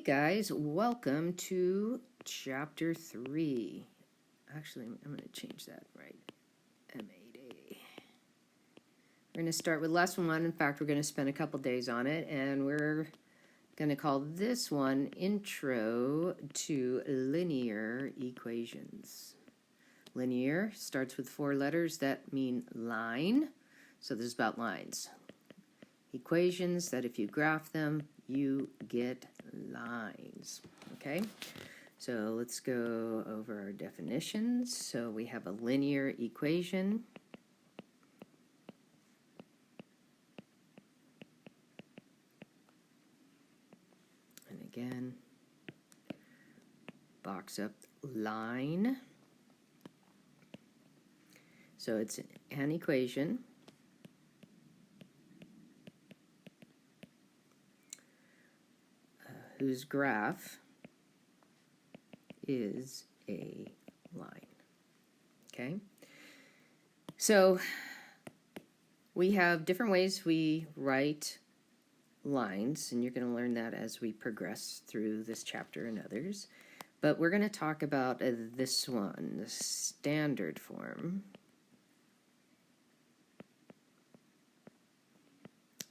Hey guys, welcome to chapter 3. Actually, I'm going to change that, right? M8A. We're going to start with lesson 1. In fact, we're going to spend a couple days on it, and we're going to call this one Intro to Linear Equations. Linear starts with 4 letters that mean line, so this is about lines. Equations that if you graph them, you get lines. Okay, so let's go over our definitions. So we have a linear equation. And again, box up line. So it's an equation whose graph is a line. Okay, so we have different ways we write lines, and you're going to learn that as we progress through this chapter and others. But we're going to talk about this one, the standard form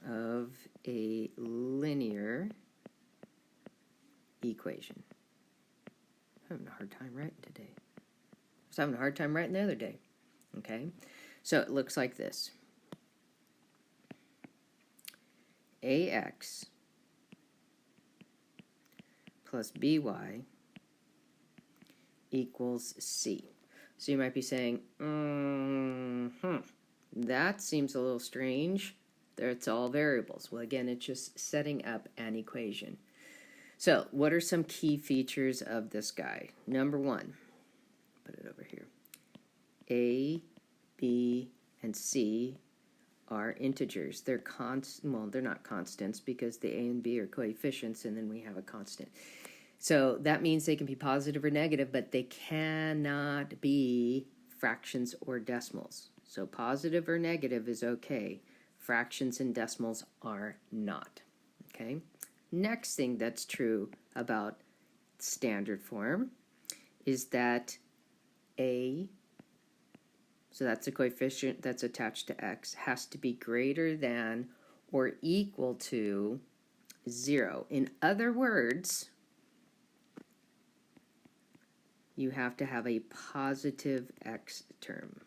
of a linear equation. I'm having a hard time writing today. I was having a hard time writing the other day. Okay, so it looks like this. AX plus BY equals C. So you might be saying, that seems a little strange. It's all variables. Well, again, it's just setting up an equation. So what are some key features of this guy? Number 1, put it over here. A, B, and C are integers. They're they're not constants because the A and B are coefficients, and then we have a constant. So that means they can be positive or negative, but they cannot be fractions or decimals. So positive or negative is okay. Fractions and decimals are not. Okay? Next thing that's true about standard form is that A, so that's a coefficient that's attached to X, has to be greater than or equal to 0. In other words, you have to have a positive X term.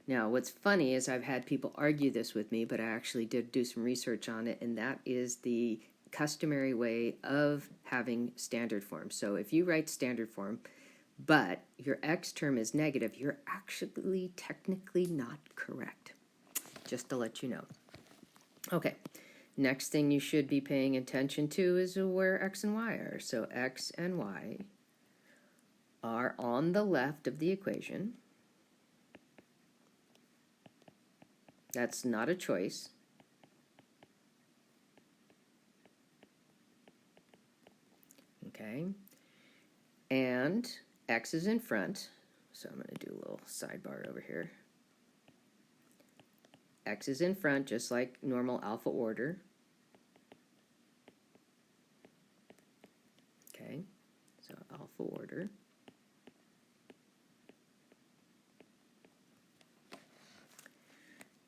Now, what's funny is I've had people argue this with me, but I actually did do some research on it, and that is the customary way of having standard form. So if you write standard form, but your X term is negative, you're actually technically not correct, just to let you know. Okay, next thing you should be paying attention to is where X and Y are. So X and Y are on the left of the equation. That's not a choice. Okay. And X is in front. So I'm going to do a little sidebar over here. X is in front, just like normal alpha order. Okay. So alpha order.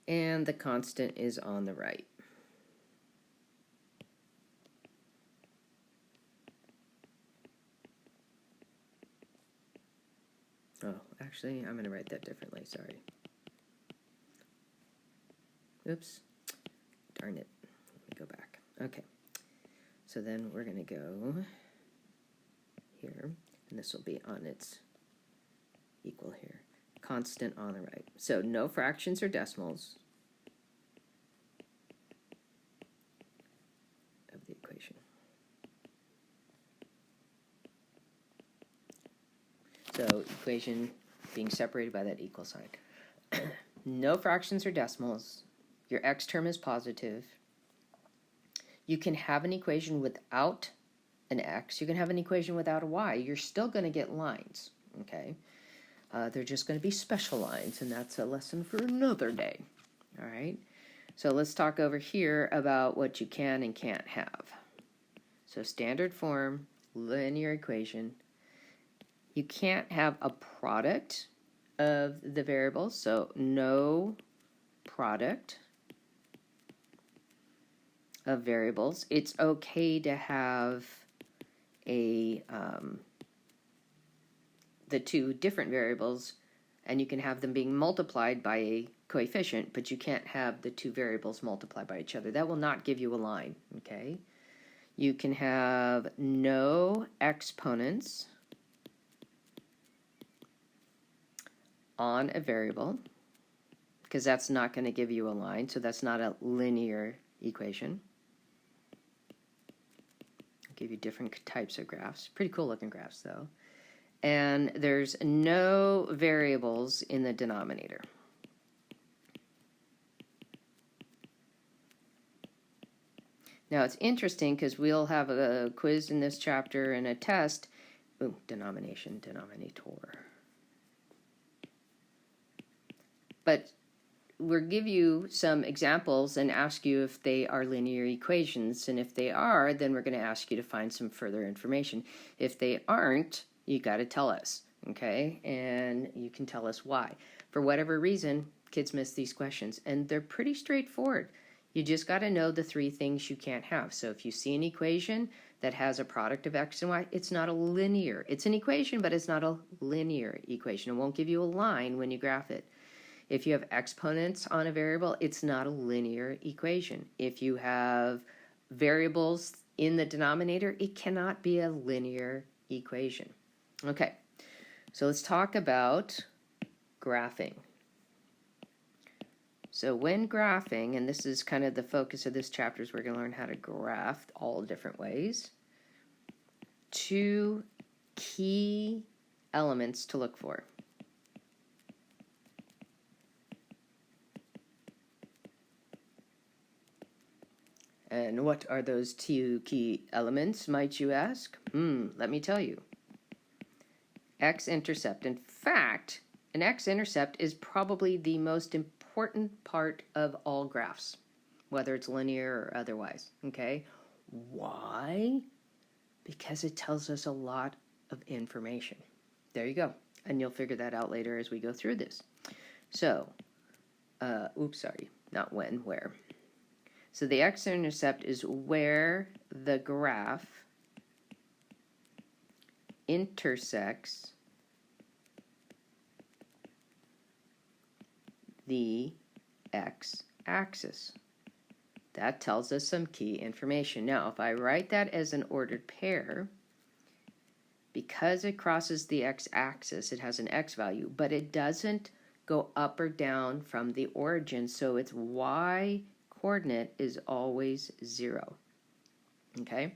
And the constant is on the right. Oh, actually, I'm going to write that differently, sorry. Oops, darn it. Let me go back. Okay, so then we're going to go here, and this will be on its equal here. Constant on the right. So no fractions or decimals of the equation. So equation being separated by that equal sign. No fractions or decimals. Your X term is positive. You can have an equation without an X. You can have an equation without a Y. You're still going to get lines. Okay. They're just going to be special lines, and that's a lesson for another day. All right, so let's talk over here about what you can and can't have. So standard form, linear equation. You can't have a product of the variables, so no product of variables. It's okay to have a the two different variables, and you can have them being multiplied by a coefficient, but you can't have the two variables multiplied by each other. That will not give you a line, okay? You can have no exponents on a variable, because that's not going to give you a line, so that's not a linear equation. I'll give you different types of graphs. Pretty cool looking graphs, though. And there's no variables in the denominator. Now it's interesting because we'll have a quiz in this chapter and a test. Ooh, denominator. But we'll give you some examples and ask you if they are linear equations. And if they are, then we're going to ask you to find some further information. If they aren't, you got to tell us, okay? And you can tell us why. For whatever reason, kids miss these questions, and they're pretty straightforward. You just got to know the three things you can't have. So if you see an equation that has a product of x and y, it's not a linear. It's an equation, but it's not a linear equation. It won't give you a line when you graph it. If you have exponents on a variable, it's not a linear equation. If you have variables in the denominator, it cannot be a linear equation. Okay, so let's talk about graphing. So when graphing, and this is kind of the focus of this chapter, is we're going to learn how to graph all different ways. Two key elements to look for. And what are those two key elements, might you ask? Let me tell you. X-intercept. In fact, an X-intercept is probably the most important part of all graphs, whether it's linear or otherwise, okay? Why? Because it tells us a lot of information. There you go. And you'll figure that out later as we go through this. So, not when, where. So the X-intercept is where the graph intersects the x-axis. That tells us some key information. Now, if I write that as an ordered pair, because it crosses the x-axis, it has an x value, but it doesn't go up or down from the origin, so its y-coordinate is always 0. Okay?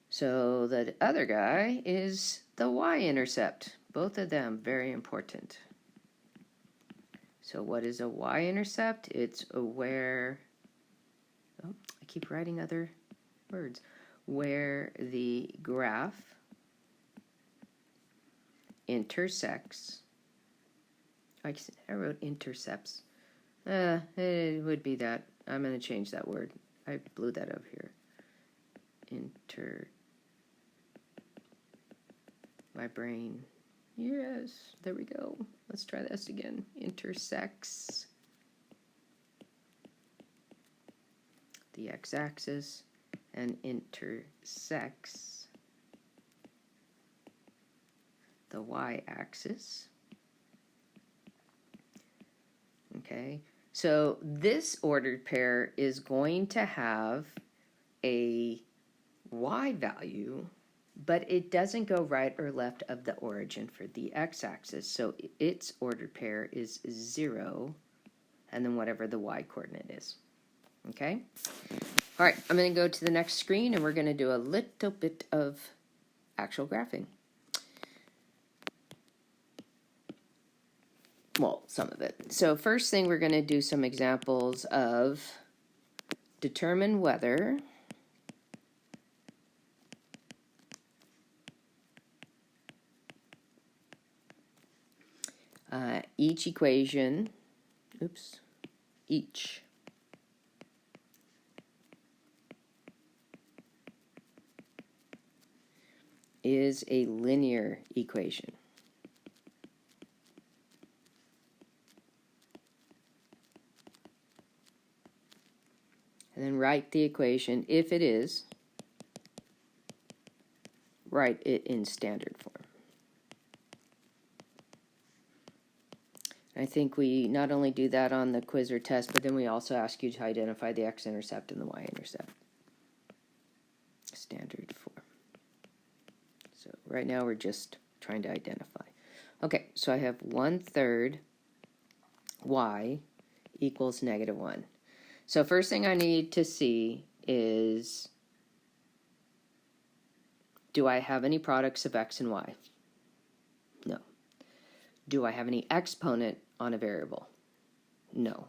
So the other guy is the Y-intercept. Both of them very important. So what is a Y-intercept? It's where, I keep writing other words, where the graph intersects. I wrote intercepts. It would be that. I'm going to change that word. I blew that up here. My brain. Yes, there we go. Let's try this again. Intersects the x-axis and intersects the y-axis. Okay, so this ordered pair is going to have a y value, but it doesn't go right or left of the origin for the x-axis. So its ordered pair is 0, and then whatever the y-coordinate is. Okay? All right, I'm going to go to the next screen, and we're going to do a little bit of actual graphing. Well, some of it. So first thing, we're going to do some examples of determine whether each equation, is a linear equation? And then write the equation. If it is, write it in standard form. I think we not only do that on the quiz or test, but then we also ask you to identify the X-intercept and the Y-intercept. Standard form. So right now we're just trying to identify. Okay, so I have 1/3 y equals -1. So first thing I need to see is, do I have any products of x and y? No. Do I have any exponent on a variable? No.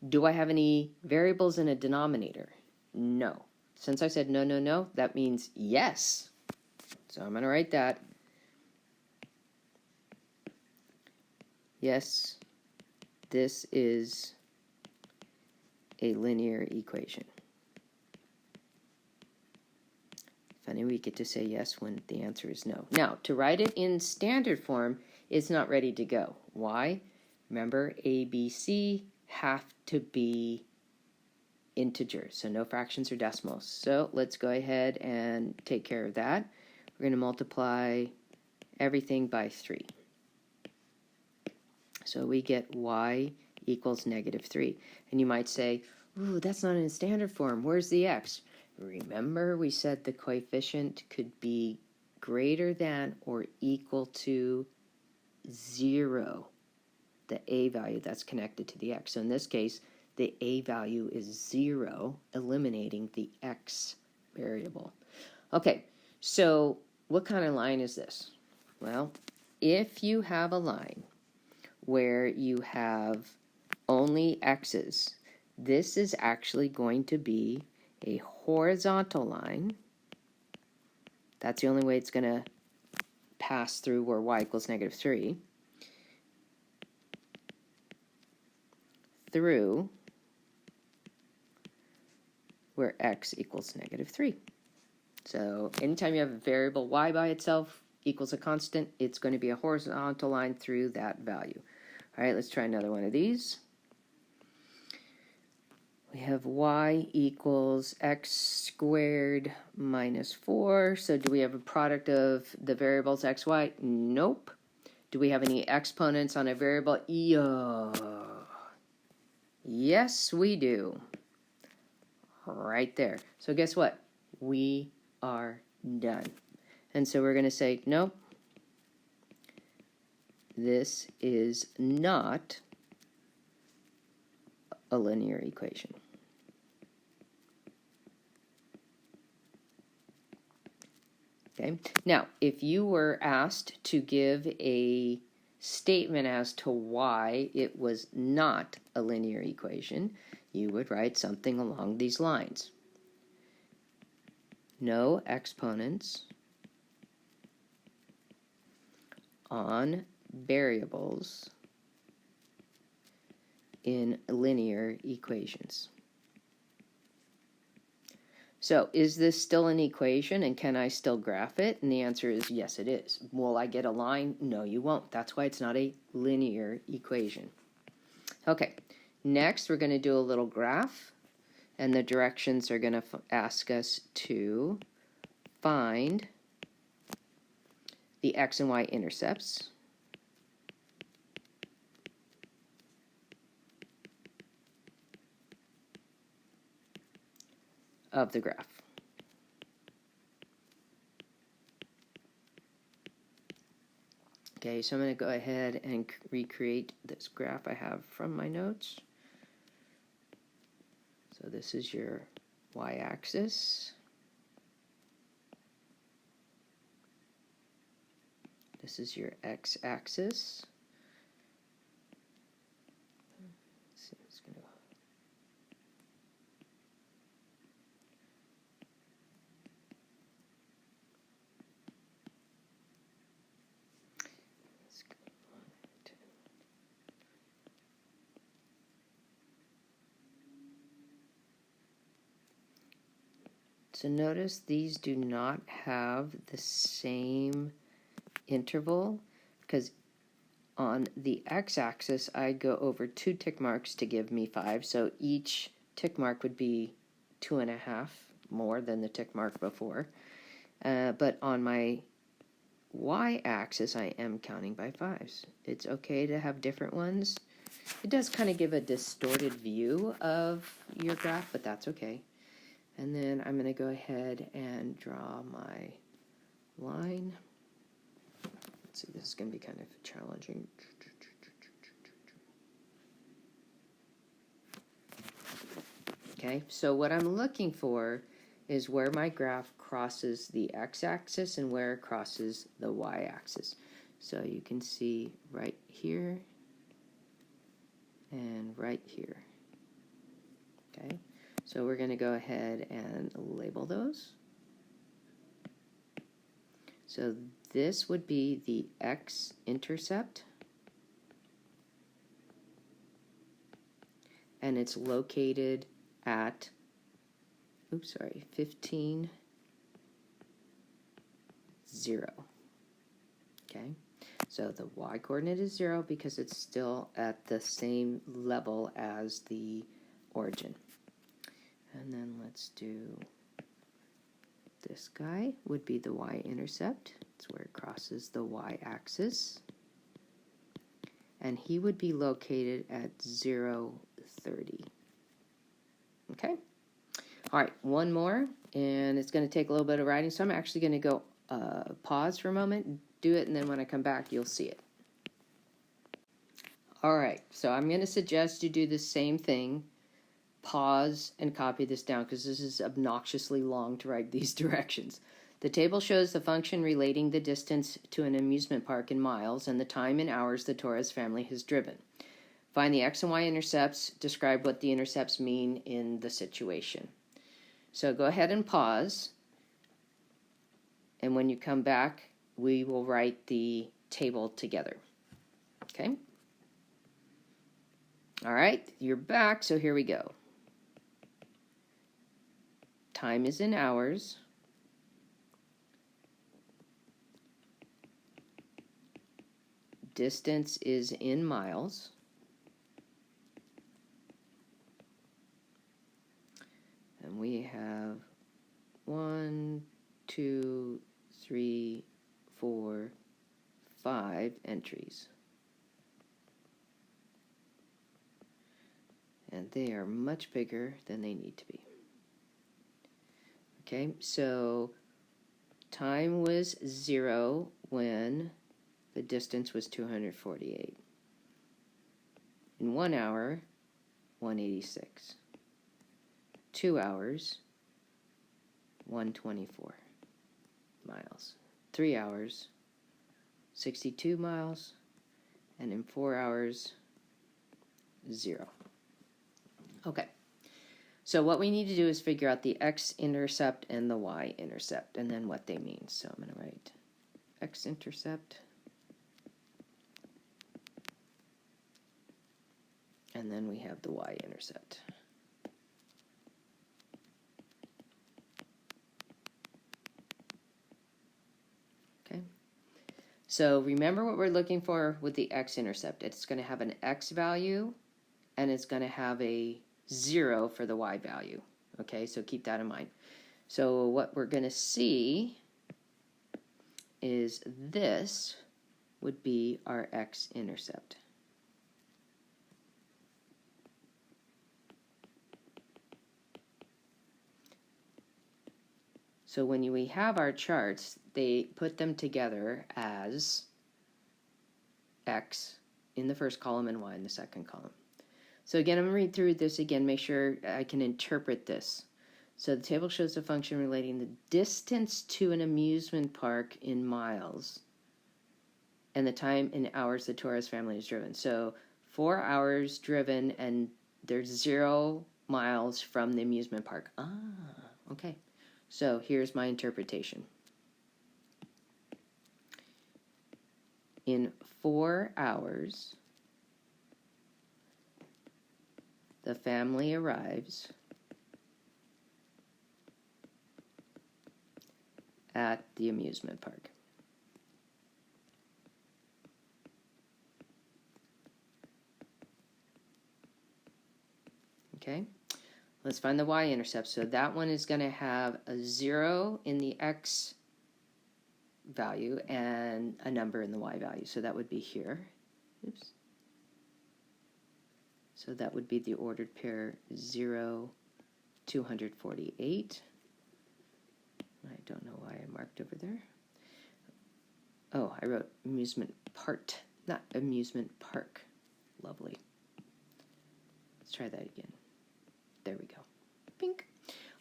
Do I have any variables in a denominator? No. Since I said no, no, no, that means yes. So I'm going to write that. Yes, this is a linear equation. Funny, we get to say yes when the answer is no. Now, to write it in standard form, it's not ready to go. Why? Remember, A, B, C have to be integers, so no fractions or decimals. So let's go ahead and take care of that. We're going to multiply everything by 3. So we get y equals -3. And you might say, ooh, that's not in standard form. Where's the x? Remember, we said the coefficient could be greater than or equal to 0, the a value that's connected to the x. So in this case, the a value is 0, eliminating the x variable. Okay, so what kind of line is this? Well, if you have a line where you have only x's, this is actually going to be a horizontal line. That's the only way it's going to pass through where y equals -3 through where x equals -3. So anytime you have a variable y by itself equals a constant, it's going to be a horizontal line through that value. All right, let's try another one of these. We have y equals x squared minus 4. So do we have a product of the variables x, y? Nope. Do we have any exponents on a variable? Yes, we do. Right there. So guess what? We are done. And so we're going to say, nope, this is not a linear equation. Okay. Now, if you were asked to give a statement as to why it was not a linear equation, you would write something along these lines. No exponents on variables in linear equations. So is this still an equation, and can I still graph it? And the answer is yes, it is. Will I get a line? No, you won't. That's why it's not a linear equation. Okay, next we're going to do a little graph, and the directions are going to ask us to find the x and y intercepts of the graph. Okay, so I'm going to go ahead and recreate this graph I have from my notes. So this is your y-axis. This is your x-axis. So notice these do not have the same interval, because on the x-axis I go over 2 tick marks to give me 5, so each tick mark would be 2.5 more than the tick mark before. But on my y-axis I am counting by 5s. It's okay to have different ones. It does kind of give a distorted view of your graph, but that's okay. And then I'm going to go ahead and draw my line. Let's see, this is going to be kind of challenging. Okay, so what I'm looking for is where my graph crosses the x-axis and where it crosses the y-axis. So you can see right here and right here. Okay, so we're going to go ahead and label those. So this would be the X-intercept, and it's located at, 15, 0. Okay, so the y-coordinate is 0 because it's still at the same level as the origin. And then let's do this guy would be the y-intercept. It's where it crosses the y-axis. And he would be located at 0, 30. Okay? All right, one more, and it's going to take a little bit of writing, so I'm actually going to go pause for a moment, do it, and then when I come back, you'll see it. All right, so I'm going to suggest you do the same thing. Pause and copy this down because this is obnoxiously long to write these directions. The table shows the function relating the distance to an amusement park in miles and the time in hours the Torres family has driven. Find the x and y intercepts, describe what the intercepts mean in the situation. So go ahead and pause, and when you come back, we will write the table together. Okay? All right, you're back, so here we go. Time is in hours. Distance is in miles. And we have 1, 2, 3, 4, 5 entries. And they are much bigger than they need to be. Okay, so time was 0 when the distance was 248. In 1 hour, 186. 2 hours, 124 miles. 3 hours, 62 miles. And in 4 hours, 0. Okay. So what we need to do is figure out the X-intercept and the Y-intercept and then what they mean. So I'm going to write X-intercept. And then we have the Y-intercept. Okay. So remember what we're looking for with the X-intercept. It's going to have an X value and it's going to have a 0 for the Y value. Okay, so keep that in mind. So what we're going to see is this would be our X-intercept. So when we have our charts, they put them together as X in the first column and Y in the second column. So again, I'm going to read through this again, make sure I can interpret this. So the table shows the function relating the distance to an amusement park in miles and the time in hours the Torres family has driven. So 4 hours driven and there's 0 miles from the amusement park. Okay. So here's my interpretation. In 4 hours, the family arrives at the amusement park. Okay, let's find the y-intercept. So that one is going to have a 0 in the x value and a number in the y value. So that would be here. Oops. So that would be the ordered pair 0, 248. I don't know why I marked over there. Oh, I wrote amusement part, not amusement park. Lovely. Let's try that again. There we go. Pink.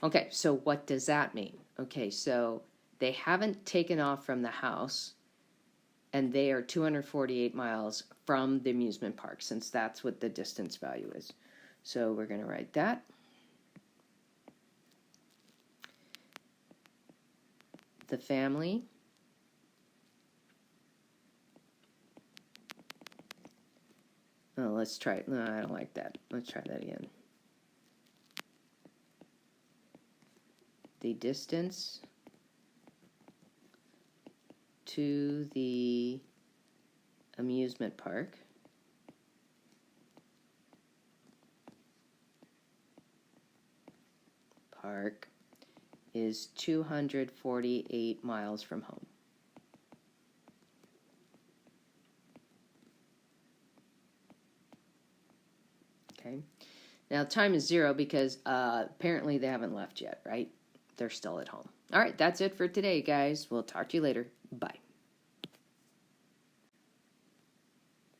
Okay, so what does that mean? Okay, so they haven't taken off from the house, and they are 248 miles from the amusement park, since that's what the distance value is. So we're going to write that. The family let's try it. No, I don't like that. Let's try that again. The distance to the amusement park is 248 miles from home. Okay. Now time is 0 because apparently they haven't left yet, right? They're still at home. All right, that's it for today, guys. We'll talk to you later. Bye.